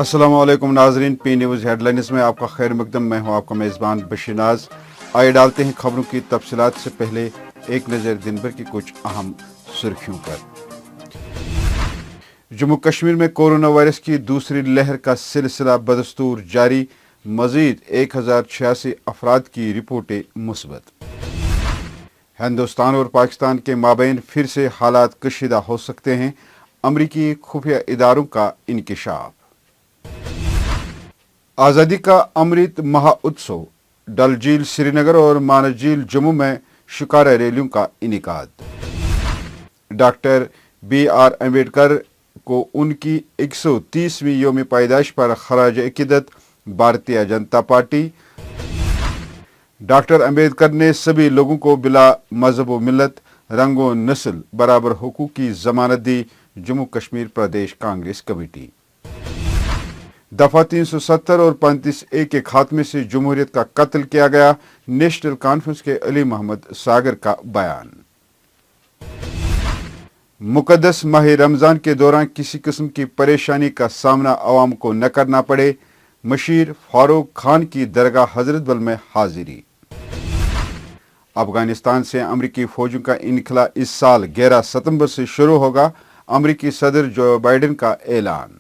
अस्सलाम वालेकुम नाजरीन, पी न्यूज़ हेडलाइंस में आपका खैर मकदम। मैं हूं आपका मेज़बान बशीर नाज। आइए डालते हैं खबरों की तफसीलात से पहले एक नज़र दिन भर की कुछ अहम सुर्खियों पर। जम्मू कश्मीर में कोरोना वायरस की दूसरी लहर का सिलसिला बदस्तूर जारी, मजीद 1086 अफराद की रिपोर्टें मुस्बत। हिंदुस्तान और पाकिस्तान के माबैन फिर से हालात कशीदा हो सकते हैं, अमरीकी खुफिया इदारों का इंकिशाफ। आज़ादी का अमृत महोत्सव, डल झील श्रीनगर और मानस झील जम्मू में शिकारा रैलियों का इनेकाद। डॉक्टर BR अम्बेडकर को उनकी 130वीं यौम पैदाइश पर खराज अकीदत, भारतीय जनता पार्टी। डॉक्टर अम्बेडकर ने सभी लोगों को बिला मजहब व मिलत, रंग व नस्ल बराबर हुकूक की जमानत दी, जम्मू कश्मीर प्रदेश कांग्रेस कमेटी। दफा 370 और 35A के खात्मे से जमहूरियत का कत्ल किया गया, नेशनल कॉन्फ्रेंस के अली मोहम्मद सागर का बयान। मुकद्दस माह रमजान के दौरान किसी किस्म की परेशानी का सामना अवाम को न करना पड़े, मशीर फारूक खान की दरगाह हजरत बल में हाजिरी। अफगानिस्तान से अमरीकी फौजों का इनखला इस साल 11 सितंबर से शुरू होगा, अमरीकी सदर जो बाइडेन का ऐलान।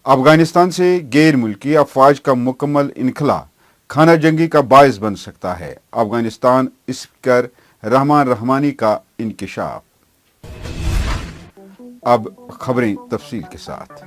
अफगानिस्तान से गैर मुल्की अफवाज का मुकम्मल इनखला खाना जंगी का बायस बन सकता है, अफगानिस्तान स्पीकर रहमान रहमानी का इंकिशाफ। अब खबरें तफसील के साथ।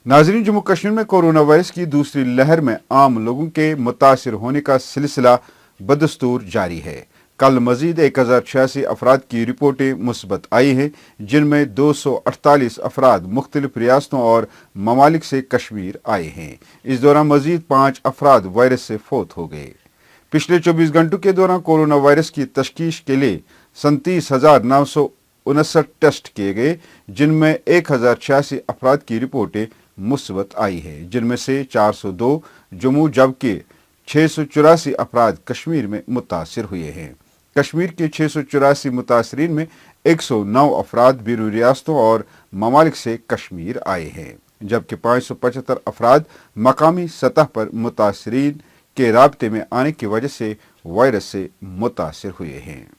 नाज़रीन, जम्मू कश्मीर में कोरोना वायरस की दूसरी लहर में आम लोगों के मुतासिर होने का सिलसिला बदस्तूर जारी है। कल मजीद 1086 अफराद की रिपोर्टें मुस्बत आई हैं, जिनमें 248 अफराद मुख्तलिफ रियासतों और ममालिक से कश्मीर आए हैं। इस दौरान मजीद 5 अफराद वायरस से फौत हो गए। पिछले 24 घंटों के दौरान कोरोना वायरस की तशखीस के लिए 37,959 टेस्ट किए गए, जिनमें 1086 अफराद की रिपोर्टें मुस्बत आई है, जिनमें से 402 जम्मू जबकि 684 अफराद कश्मीर में मुतासिर हुए हैं। कश्मीर के 684 मुतासरीन में 109 अफराद बैरून रियासतों और ममालिक से कश्मीर आए हैं, जबकि 575 अफराद मकामी सतह पर मुतासरीन के राब्ते में आने की वजह से वायरस से मुतासिर हुए हैं।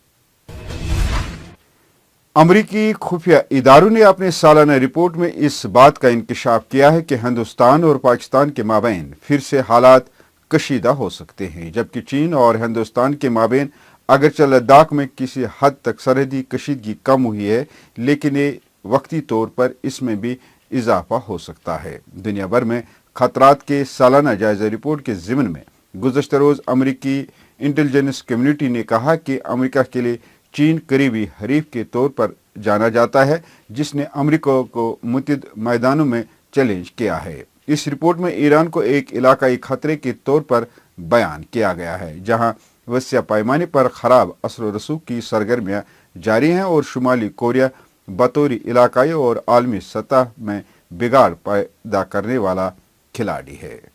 अमरीकी खुफिया इदारों ने अपने सालाना रिपोर्ट में इस बात का इंकिशाफ किया है कि हिंदुस्तान और पाकिस्तान के माबैन फिर से हालात कशीदा हो सकते हैं, जबकि चीन और हिंदुस्तान के माबैन अगरचे लद्दाख में किसी हद तक सरहदी कशीदगी कम हुई है, लेकिन ये वक्ती तौर पर इसमें भी इजाफा हो सकता है। दुनिया भर में खतरात के सालाना जायजा रिपोर्ट के ज़िम्न में गुज़श्ता रोज़ अमरीकी इंटेलिजेंस कम्युनिटी ने कहा कि अमेरिका के लिए चीन करीबी हरीफ के तौर पर जाना जाता है, जिसने अमेरिका को मुतअद्दिद मैदानों में चैलेंज किया है। इस रिपोर्ट में ईरान को एक इलाकाई खतरे के तौर पर बयान किया गया है, जहां वसीअ पैमाने पर खराब असर व रसूख की सरगर्मियां जारी हैं और शुमाली कोरिया बतौरी इलाकाई और आलमी सतह में बिगाड़ पैदा करने वाला खिलाड़ी है।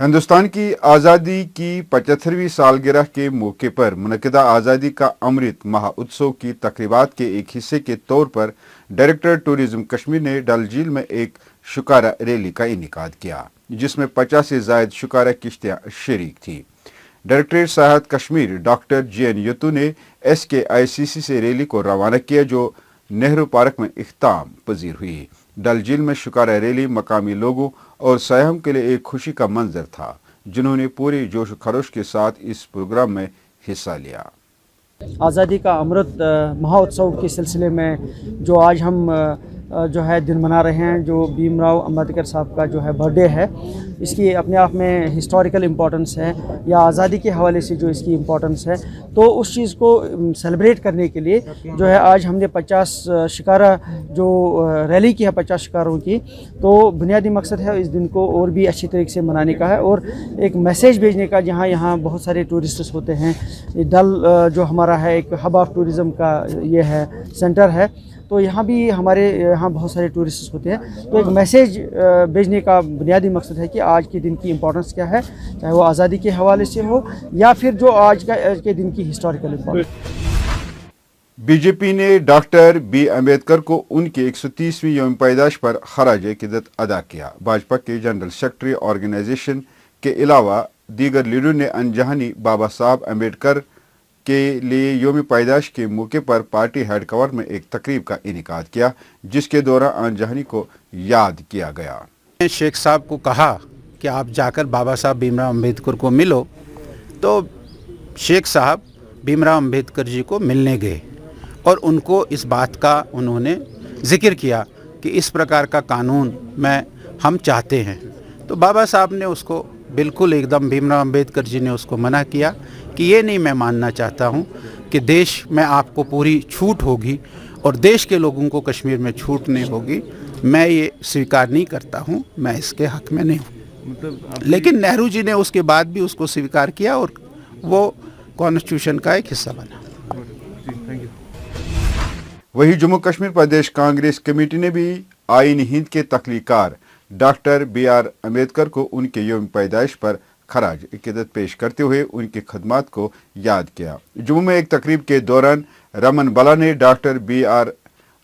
हिंदुस्तान की आज़ादी की 75वीं सालगिरह के मौके पर मुनक़िदा आज़ादी का अमृत महोत्सव की तक़रीबात के एक हिस्से के तौर पर डायरेक्टर टूरिज्म कश्मीर ने डल झील में एक शिकारा रैली का इनेकाद किया, जिसमें 50 से ज़ायद शिकारा किश्तियाँ शरीक थी। डायरेक्टर सयाहत कश्मीर डॉक्टर GN यतू ने SKICC से रैली को रवाना किया, जो नेहरू पार्क में इख्तिताम पजीर हुई। डल झील में शिकारा रैली मकामी लोगों और सयाहों के लिए एक खुशी का मंजर था, जिन्होंने पूरे जोश खरोश के साथ इस प्रोग्राम में हिस्सा लिया। आज़ादी का अमृत महोत्सव के सिलसिले में जो आज हम जो है दिन मना रहे हैं, जो भीमराव अंबेडकर साहब का जो है बर्थडे है, इसकी अपने आप में हिस्टोरिकल इम्पोर्टेंस है, या आज़ादी के हवाले से जो इसकी इम्पोर्टेंस है, तो उस चीज़ को सेलिब्रेट करने के लिए जो है आज हमने 50 शिकारा जो रैली की है 50 शिकारों की, तो बुनियादी मकसद है इस दिन को और भी अच्छी तरीके से मनाने का है और एक मैसेज भेजने का, जहाँ यहाँ बहुत सारे टूरिस्ट्स होते हैं। डल जो हमारा है एक हब ऑफ टूरिज़म का ये है सेंटर है, तो यहाँ भी हमारे यहाँ बहुत सारे टूरिस्ट होते हैं, तो एक मैसेज भेजने का बुनियादी मकसद है कि आज के दिन की इम्पोर्टेंस क्या है, चाहे वो आज़ादी के हवाले से हो या फिर जो आज के दिन की हिस्टोरिकल इम्पोर्टेंस। बीजेपी ने डॉक्टर बी अम्बेडकर को उनकी 130वीं यौम पैदाइश पर खराज अकीदत अदा किया। भाजपा के जनरल सेक्रेटरी ऑर्गेनाइजेशन के अलावा दीगर लीडरों ने अनजहानी बाबा साहब अम्बेडकर के लिए यौम पैदाइश के मौके पर पार्टी हेडक्वार्टर में एक तकरीब का इनेकाद किया, जिसके दौरान अनजहानी को याद किया गया। शेख साहब को कहा कि आप जाकर बाबा साहब भीमराव अम्बेडकर को मिलो, तो शेख साहब भीमराव अम्बेडकर जी को मिलने गए और उनको इस बात का उन्होंने जिक्र किया कि इस प्रकार का कानून हम चाहते हैं। तो बाबा साहब ने उसको बिल्कुल एकदम, भीमराव अम्बेडकर जी ने उसको मना किया कि ये नहीं मैं मानना चाहता हूँ कि देश में आपको पूरी छूट होगी और देश के लोगों को कश्मीर में छूट नहीं होगी, मैं ये स्वीकार नहीं करता हूँ, मैं इसके हक में नहीं हूँ। लेकिन नेहरू जी ने उसके बाद भी उसको स्वीकार किया और वो कॉन्स्टिट्यूशन का एक हिस्सा बना। वहीं जम्मू कश्मीर प्रदेश कांग्रेस कमेटी ने भी आईन हिंद के तख्लीकार डॉक्टर बी आर अम्बेडकर को उनके यौम पैदाइश पर खराज अकीदत पेश करते हुए उनकी खदमात को याद किया। जम्मू में एक तकरीब के दौरान रमन बला ने डॉक्टर बी आर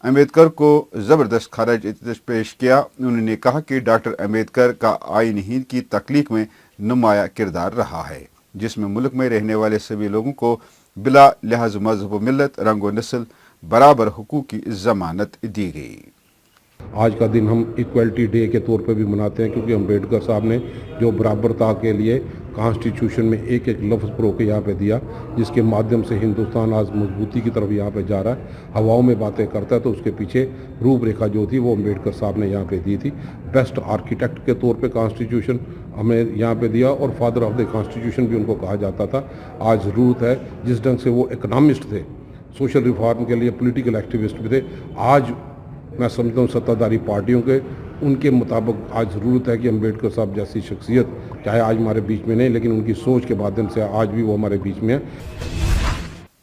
अम्बेडकर को ज़बरदस्त खराज अकीदत पेश किया। उन्होंने कहा कि डॉक्टर अम्बेडकर का आईन हिंद की तख्लीक में नुमाया किरदार रहा है, जिसमें मुल्क में रहने वाले सभी लोगों को बिला लिहाज मजहब व मिल्लत, रंग व नस्ल बराबर हुकूक की जमानत दी गई। आज का दिन हम इक्वलिटी डे के तौर पे भी मनाते हैं, क्योंकि अम्बेडकर साहब ने जो बराबरता के लिए कॉन्स्टिट्यूशन में एक एक लफ्ज़ प्रो के यहाँ पे दिया, जिसके माध्यम से हिंदुस्तान आज मजबूती की तरफ यहाँ पे जा रहा है, हवाओं में बातें करता है, तो उसके पीछे रूपरेखा जो थी वो अम्बेडकर साहब ने यहाँ पे दी थी। बेस्ट आर्किटेक्ट के तौर पे कॉन्स्टिट्यूशन हमें यहाँ पे दिया और फादर ऑफ द कॉन्स्टिट्यूशन भी उनको कहा जाता था। आज ज़रूरत है, जिस ढंग से वो इकनॉमिस्ट थे, सोशल रिफॉर्म के लिए पॉलिटिकल एक्टिविस्ट भी थे, आज मैं समझता हूँ सत्ताधारी पार्टियों के उनके मुताबिक आज ज़रूरत है कि अम्बेडकर साहब जैसी शख्सियत चाहे आज हमारे बीच में नहीं, लेकिन उनकी सोच के माध्यम से आज भी वो हमारे बीच में है।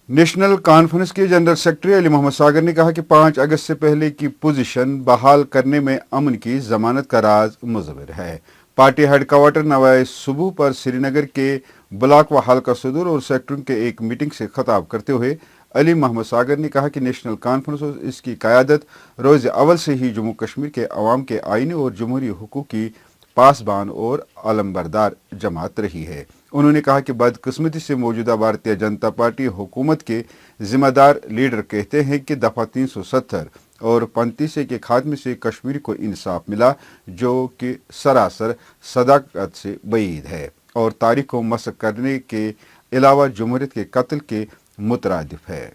नेशनल कॉन्फ्रेंस के जनरल सेक्रेटरी अली मोहम्मद सागर ने कहा कि 5 अगस्त से पहले की पोजीशन बहाल करने में अमन की जमानत का राज मुज़व्विर है। पार्टी हेडक्वार्टर नवाए सुबह पर श्रीनगर के ब्लॉक व हल्का सदर और सेक्टरों के एक मीटिंग से खिताब करते हुए अली मोहम्मद सागर ने कहा कि नेशनल कॉन्फ्रेंस और इसकी क़यादत रोज़ अव्वल से ही जम्मू कश्मीर के अवाम के आईनी और जमहूरी हुकूक की पासबान और अलमबरदार जमात रही है। उन्होंने कहा कि बदकिस्मती से मौजूदा भारतीय जनता पार्टी हुकूमत के जिम्मेदार लीडर कहते हैं कि दफ़ा 370 और 35 के खात्मे से कश्मीर को इंसाफ मिला, जो कि सरासर सदाकत से बईद है और तारीख को मसक करने के अलावा जमहूरियत के कत्ल के मुतरादिफ है।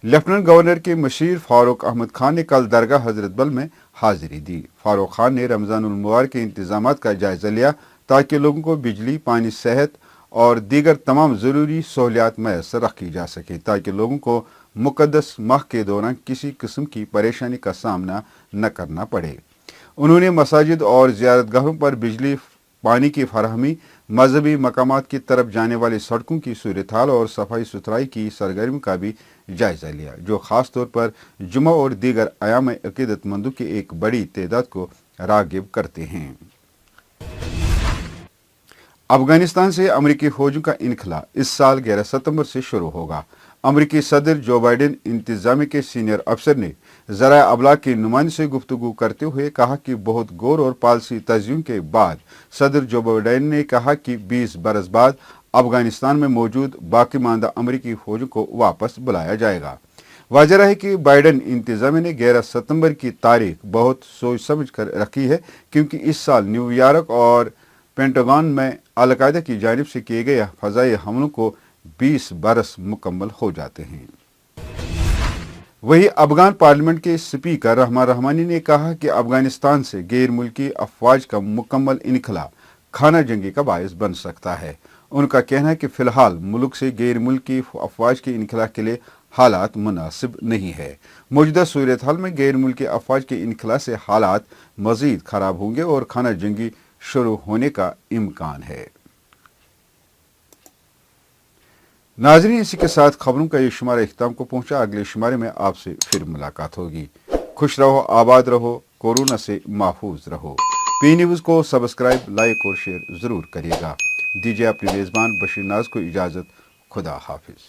लेफ्टिनेंट गवर्नर के मशीर फारूक अहमद खान ने कल दरगाह हजरत बल में हाजिरी दी। फारूक खान ने रमज़ानुल मुबारक के इंतजामात का जायजा लिया ताकि लोगों को बिजली, पानी, सेहत और दीगर तमाम ज़रूरी सहूलियात मैसर रखी जा सके, ताकि लोगों को मुक़द्दस माह के दौरान किसी किस्म की परेशानी का सामना न करना पड़े। उन्होंने मसाजिद और ज़ियारतगाहों पर बिजली, पानी की फराहमी, मजहबी मकामात की तरफ जाने वाली सड़कों की सूरत हाल और सफाई सुथराई की सरगर्मी का भी जायजा लिया, जो खास तौर पर जुमा और दीगर अयाम अकीदतमंदों की एक बड़ी तादाद को रागिब करते हैं। अफगानिस्तान से अमरीकी फौजों का इनखला इस साल 11 सितंबर से शुरू होगा। अमरीकी सदर जो बाइडेन इंतजामिया के सीनियर अफसर ने ज़राए अबलाग की नुमाइंदों से गुफ्तगू करते हुए कहा कि बहुत गौर और पॉलिसी तज़यीन के बाद सदर जो बाइडेन ने कहा कि 20 बरस बाद अफगानिस्तान में मौजूद बाकी मानदा अमरीकी फौजों को वापस बुलाया जाएगा। वाज़ेह है कि बाइडेन इंतजामिया ने 11 सितंबर की तारीख बहुत सोच समझ कर रखी है, क्योंकि इस साल न्यूयॉर्क और पेंटागन में अल-कायदा की जानिब से किए गए फ़ज़ाई हमलों को 20 बरस मुकम्मल हो जाते हैं। वहीं अफगान पार्लियामेंट के स्पीकर रहमान रहमानी ने कहा कि अफगानिस्तान से गैर मुल्की अफवाज का मुकम्मल इनखला खाना जंगी का बायस बन सकता है। उनका कहना है कि फ़िलहाल मुल्क से गैर मुल्की अफवाज के इनखला के लिए हालात मुनासिब नहीं है। मौजूदा सूरत हाल में गैर मुल्की अफवाज के इनखला से हालात मज़ीद ख़राब होंगे और खाना जंगी शुरू होने का इम्कान है। नाज़रीन, इसी के साथ खबरों का ये शुमारा इख्तिताम को पहुंचा। अगले शुमारे में आपसे फिर मुलाकात होगी। खुश रहो, आबाद रहो, कोरोना से महफूज रहो। पी न्यूज़ को सब्सक्राइब, लाइक और शेयर ज़रूर करिएगा। दीजिए अपने मेज़बान बशीर नाज को इजाज़त। खुदा हाफिज़।